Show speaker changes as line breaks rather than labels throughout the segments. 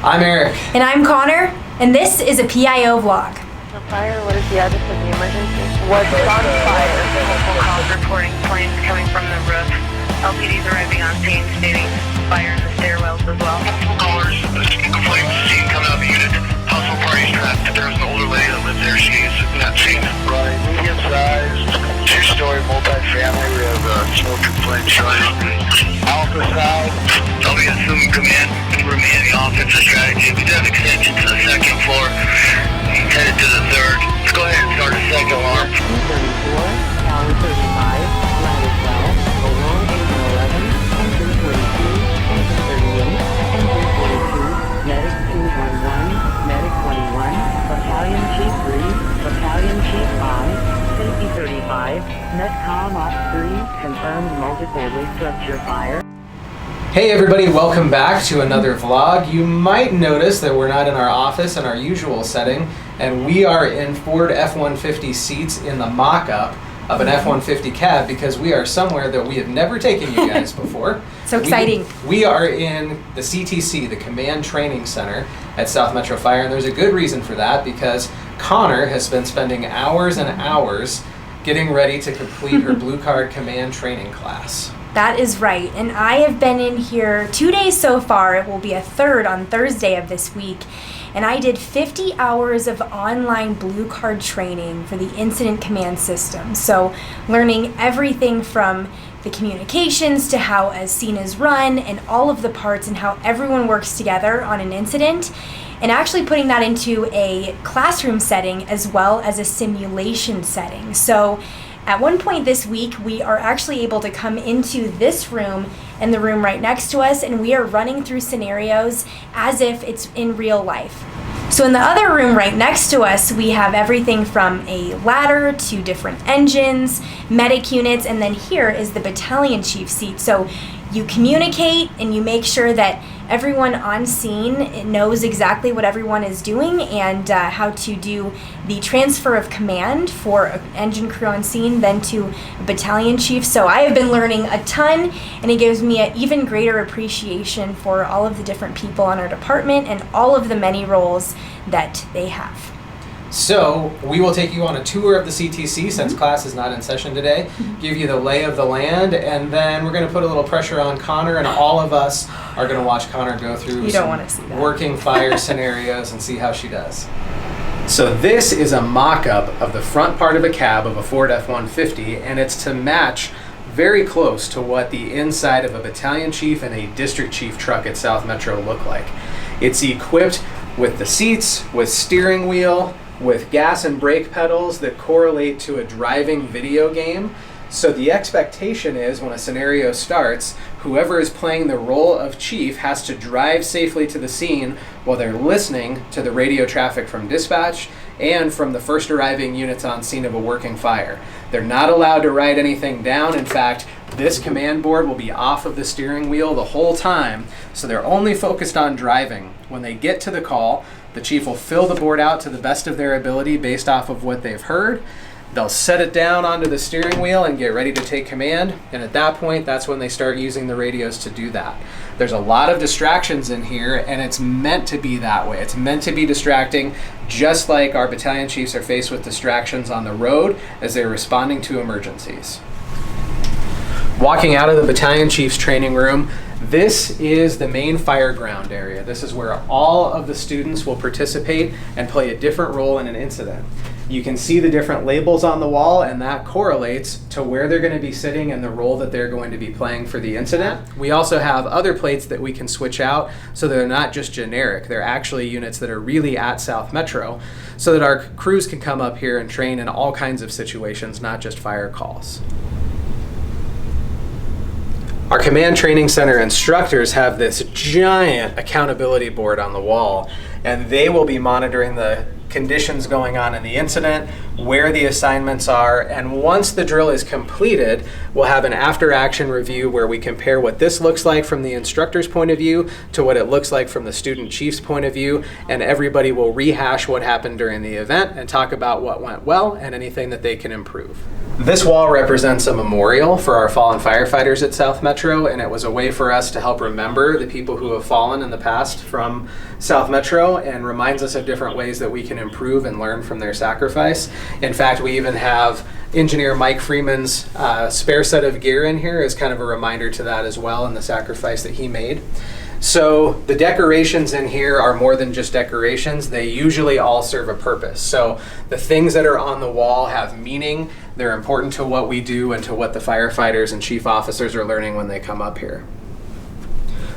I'm Eric.
And I'm Connor, and this is a PIO vlog.
The fire, what is the address of the emergency? What's on fire?
Multiple calls reporting flames coming from the roof. LPD's arriving on scene stating fire in the stairwells as well.
Multiple callers, flames seen coming out of the unit. Household parties trapped. There's an older lady that lives there. She's not seen. Right, medium-sized, two-story multi-family. We have smoke and flame showing. Alpha side. I'll be assuming command room in the offensive strategy. We do have extension to the second floor. Headed to the third. Let's go ahead and start a second alarm.
234, Tower 35, Ladder 12, along Engine 11, Engine 42, Engine 38, Engine 42, Medic 211, Medic 21, Battalion Chief 3, Battalion Chief 5, Safety 35, Netcom Op 3, confirmed multiple restructure fire.
Hey everybody, welcome back to another vlog. You might notice that we're not in our office in our usual setting, and we are in Ford F-150 seats in the mock-up of an F-150 cab because we are somewhere that we have never taken you guys before.
So exciting.
We are in the CTC, the Command Training Center at South Metro Fire, and there's a good reason for that because Connor has been spending hours and hours getting ready to complete her Blue Card Command Training class.
That is right, and I have been in here 2 days so far. It will be a third on Thursday of this week, and I did 50 hours of online Blue Card training for the Incident Command System. So learning everything from the communications to how a scene is run and all of the parts and how everyone works together on an incident, and actually putting that into a classroom setting as well as a simulation setting. So at one point this week, we are actually able to come into this room and the room right next to us, and we are running through scenarios as if it's in real life. So in the other room right next to us, we have everything from a ladder to different engines, medic units, and then here is the battalion chief seat. So you communicate and you make sure that everyone on scene knows exactly what everyone is doing and how to do the transfer of command for an engine crew on scene, then to a battalion chief. So I have been learning a ton, and it gives me an even greater appreciation for all of the different people on our department and all of the many roles that they have.
So we will take you on a tour of the CTC since class is not in session today, give you the lay of the land, and then we're going to put a little pressure on Connor, and all of us are going to watch Connor go through some working fire scenarios and see how she does. So this is a mock-up of the front part of a cab of a Ford F-150, and it's to match very close to what the inside of a battalion chief and a district chief truck at South Metro look like. It's equipped with the seats, with steering wheel, with gas and brake pedals that correlate to a driving video game. So the expectation is when a scenario starts, whoever is playing the role of chief has to drive safely to the scene while they're listening to the radio traffic from dispatch and from the first arriving units on scene of a working fire. They're not allowed to write anything down. In fact, this command board will be off of the steering wheel the whole time, so they're only focused on driving. When they get to the call, the chief will fill the board out to the best of their ability based off of what they've heard. They'll set it down onto the steering wheel and get ready to take command, and at that point, that's when they start using the radios to do that. There's a lot of distractions in here, and it's meant to be that way. It's meant to be distracting, just like our battalion chiefs are faced with distractions on the road as they're responding to emergencies. Walking out of the battalion chief's training room, this is the main fire ground area. This is where all of the students will participate and play a different role in an incident. You can see the different labels on the wall, and that correlates to where they're going to be sitting and the role that they're going to be playing for the incident. We also have other plates that we can switch out so they're not just generic. They're actually units that are really at South Metro so that our crews can come up here and train in all kinds of situations, not just fire calls. Our Command Training Center instructors have this giant accountability board on the wall, and they will be monitoring the conditions going on in the incident, where the assignments are, and once the drill is completed, we'll have an after-action review where we compare what this looks like from the instructor's point of view to what it looks like from the student chief's point of view, and everybody will rehash what happened during the event and talk about what went well and anything that they can improve. This wall represents a memorial for our fallen firefighters at South Metro, and it was a way for us to help remember the people who have fallen in the past from South Metro, and reminds us of different ways that we can improve and learn from their sacrifice. In fact, we even have engineer Mike Freeman's spare set of gear in here as kind of a reminder to that as well, and the sacrifice that he made. So the decorations in here are more than just decorations. They usually all serve a purpose. So the things that are on the wall have meaning. They're important to what we do and to what the firefighters and chief officers are learning when they come up here.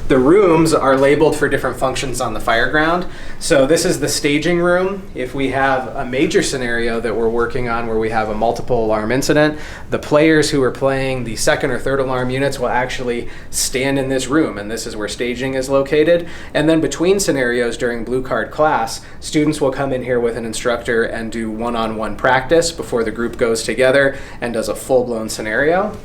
The rooms are labeled for different functions on the fire ground. So this is the staging room. If we have a major scenario that we're working on where we have a multiple alarm incident, the players who are playing the second or third alarm units will actually stand in this room, and this is where staging is located. And then between scenarios during blue card class, students will come in here with an instructor and do one-on-one practice before the group goes together and does a full-blown scenario.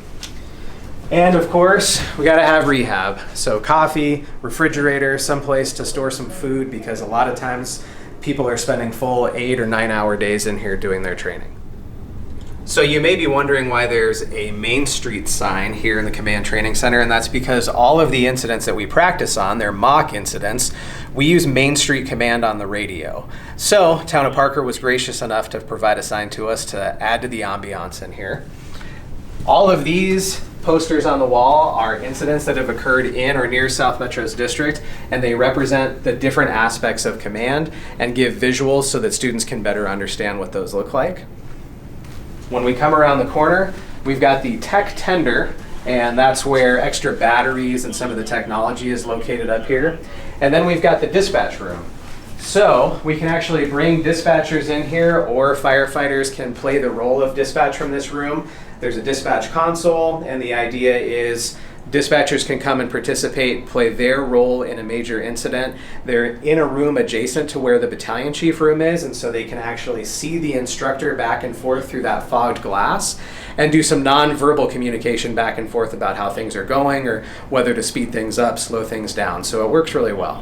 And of course, we gotta have rehab. So coffee, refrigerator, someplace to store some food, because a lot of times people are spending full 8 or 9 hour days in here doing their training. So you may be wondering why there's a Main Street sign here in the Command Training Center, and that's because all of the incidents that we practice on, they're mock incidents, we use Main Street Command on the radio. So Town of Parker was gracious enough to provide a sign to us to add to the ambiance in here. All of these posters on the wall are incidents that have occurred in or near South Metro's district, and they represent the different aspects of command and give visuals so that students can better understand what those look like. When we come around the corner, we've got the tech tender, and that's where extra batteries and some of the technology is located up here. And then we've got the dispatch room. So we can actually bring dispatchers in here, or firefighters can play the role of dispatch from this room. There's a dispatch console, and the idea is dispatchers can come and participate, play their role in a major incident. They're in a room adjacent to where the battalion chief room is, and so they can actually see the instructor back and forth through that fogged glass and do some non-verbal communication back and forth about how things are going or whether to speed things up, slow things down. So it works really well.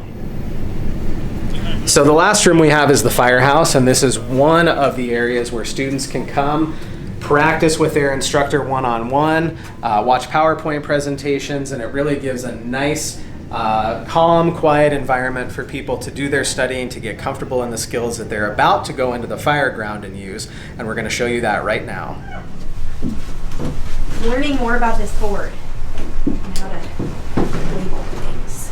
So the last room we have is the firehouse, and this is one of the areas where students can come, practice with their instructor one-on-one, watch PowerPoint presentations, and it really gives a nice, calm, quiet environment for people to do their studying, to get comfortable in the skills that they're about to go into the fire ground and use, and we're going to show you that right now.
Learning more about this board and how to label things.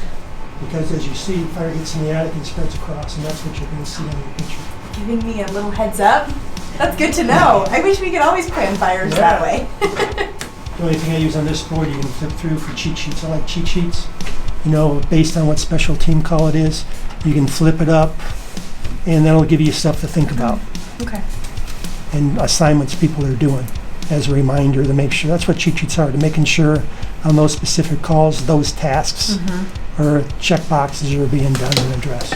Because as you see, fire gets in the attic and spreads across, and that's what you're going to see on your picture.
Giving me a little heads up. That's good to know. I wish we could always plan fires that way.
The only thing I use on this board, you can flip through for cheat sheets. I like cheat sheets. You know, based on what special team call it is, you can flip it up, and that'll give you stuff to think about.
Okay.
And assignments people are doing as a reminder to make sure. That's what cheat sheets are, to making sure on those specific calls, those tasks or check boxes are being done and addressed.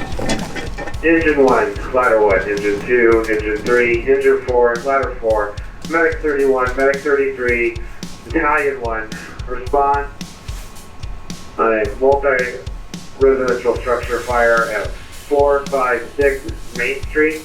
Engine 1, ladder 1, engine 2, engine 3, engine 4, ladder 4, medic 31, medic 33, battalion 1, respond on a multi-residential structure fire at 456 Main Street.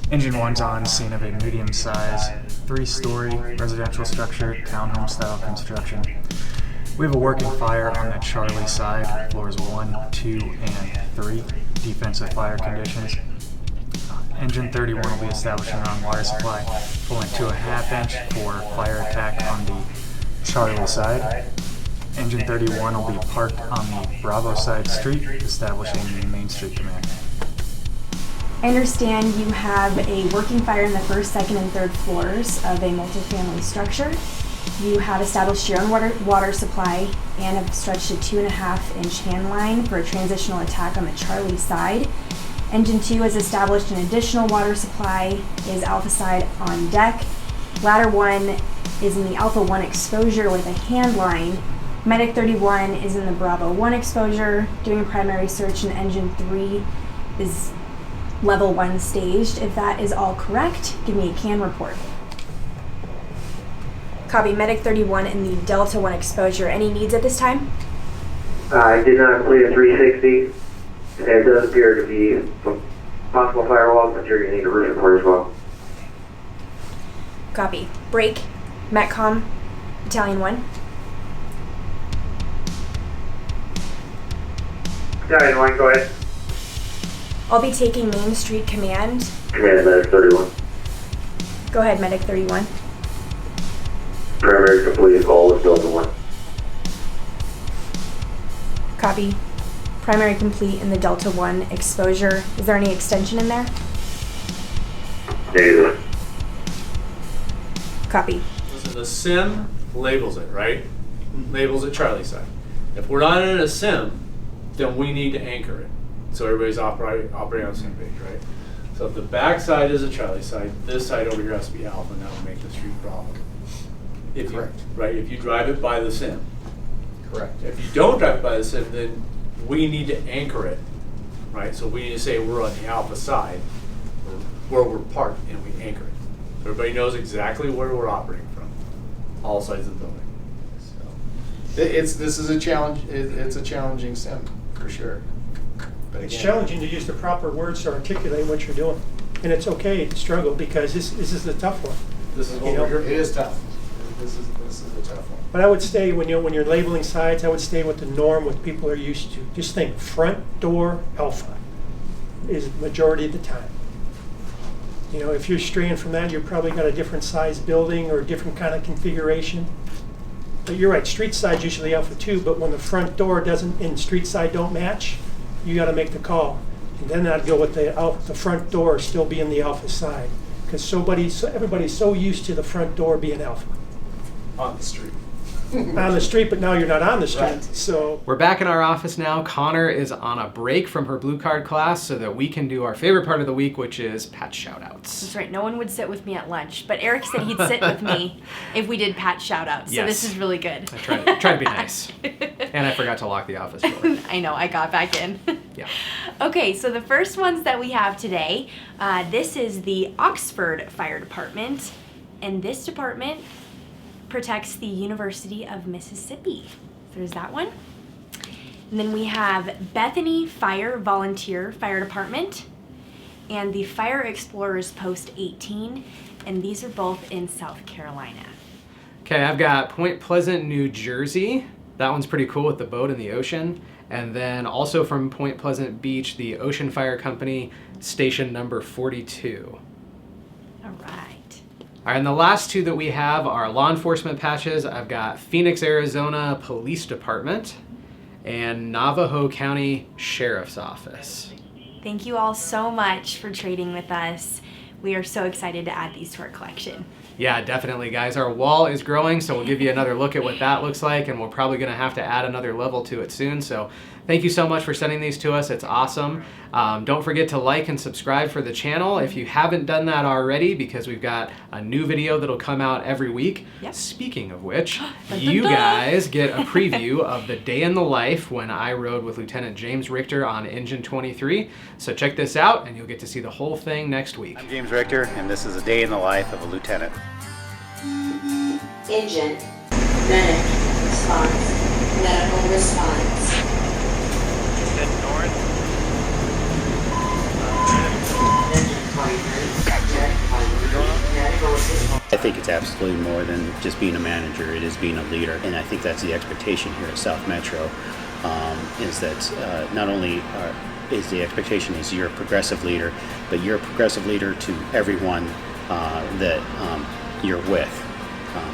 Engine 1's on scene of a medium-sized, 3-story residential structure, townhome-style construction. We have a working fire on the Charlie side, floors 1, 2, and 3, defensive fire conditions. Engine 31 will be establishing on water supply, pulling to a half-inch for fire attack on the Charlie side. Engine 31 will be parked on the Bravo side street, establishing the Main Street command.
I understand you have a working fire in the first, second, and third floors of a multifamily structure. You have established your own water supply and have stretched a 2.5-inch hand line for a transitional attack on the Charlie side. Engine 2 has established an additional water supply, is Alpha side on deck. Ladder 1 is in the Alpha 1 exposure with a hand line. Medic 31 is in the Bravo 1 exposure, doing a primary search, and Engine 3 is level 1 staged. If that is all correct, give me a CAN report. Copy. Medic 31 in the Delta 1 exposure. Any needs at this time?
I did not complete a 360. There does appear to be some possible firewalls, but you're going to need a roof report as well.
Copy. Break. Metcom, Battalion 1.
Battalion 1, go ahead.
I'll be taking Main Street Command.
Command Medic 31.
Go ahead, Medic 31.
Primary complete call with Delta 1.
Copy. Primary complete in the Delta 1 exposure. Is there any extension in there?
Negative.
Copy.
Listen, the sim labels it, right? Labels it Charlie side. If we're not in a sim, then we need to anchor it. So everybody's operating on the same page, right? So if the back side is a Charlie side, this side over here has to be Alpha, and that will make the street problem.
Correct.
Right, if you drive it by the sim.
Correct.
If you don't drive it by the sim, then we need to anchor it, right? So we need to say we're on the Alpha side, or where we're parked, and we anchor it. So everybody knows exactly where we're operating from, all sides of the building. So,
This is a challenge. It's a challenging sim for sure. But
It's
again,
challenging to use the proper words to articulate what you're doing. And it's okay to struggle because this is the tough one.
This is what
You know?
we're here. It is tough. This is a tough one.
But I would stay, when you're labeling sides, I would stay with the norm, what people are used to. Just think front door Alpha is the majority of the time. You know, if you're straying from that, you've probably got a different size building or a different kind of configuration. But you're right, street side's usually Alpha 2, but when the front door doesn't and street side don't match, you got to make the call. And then I'd go with the front door still being the Alpha side. Because everybody's so used to the front door being Alpha.
On the street.
On the street, but now you're not on the street.
Right.
So
We're back in our office now. Connor is on a break from her blue card class so that we can do our favorite part of the week, which is patch shoutouts.
That's right. No one would sit with me at lunch, but Eric said he'd sit with me if we did Pat shoutouts. So
Yes.
this is really good.
I tried to be nice. And I forgot to lock the office door.
I know, I got back in.
Yeah.
Okay, so the first ones that we have today, this is the Oxford Fire Department, and this department protects the University of Mississippi. So there's that one. And then we have Bethany Fire Volunteer Fire Department and the Fire Explorers Post 18, and these are both in South Carolina.
Okay, I've got Point Pleasant, New Jersey. That one's pretty cool with the boat in the ocean. And then also from Point Pleasant Beach, the Ocean Fire Company, station number 42.
All right.
All right, and the last two that we have are law enforcement patches. I've got Phoenix, Arizona Police Department and Navajo County Sheriff's Office.
Thank you all so much for trading with us. We are so excited to add these to our collection.
Yeah, definitely, guys. Our wall is growing, so we'll give you another look at what that looks like, and we're probably going to have to add another level to it soon. So thank you so much for sending these to us. It's awesome. Don't forget to like and subscribe for the channel if you haven't done that already, because we've got a new video that'll come out every week.
Yep.
Speaking of which,
Dun,
you
dun, dun.
guys get a preview of the day in the life when I rode with Lieutenant James Richter on Engine 23. So check this out, and you'll get to see the whole thing next week.
I'm James Richter, and this is a day in the life of a lieutenant.
Engine, medic, response, medical response.
Head north.
Engine 23, medical assistance.
I think it's absolutely more than just being a manager. It is being a leader, and I think that's the expectation here at South Metro, is that not only is the expectation is you're a progressive leader, but you're a progressive leader to everyone that you're with.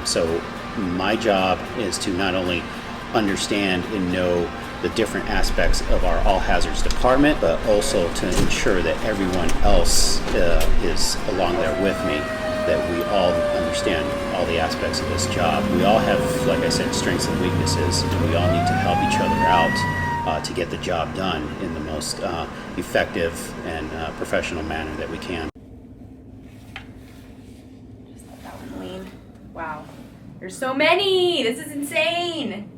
So my job is to not only understand and know the different aspects of our all hazards department, but also to ensure that everyone else is along there with me, that we all understand all the aspects of this job. We all have, like I said, strengths and weaknesses, and we all need to help each other out to get the job done in the most effective and professional manner that we can.
Just let that one lean. Wow. There's so many! This is insane!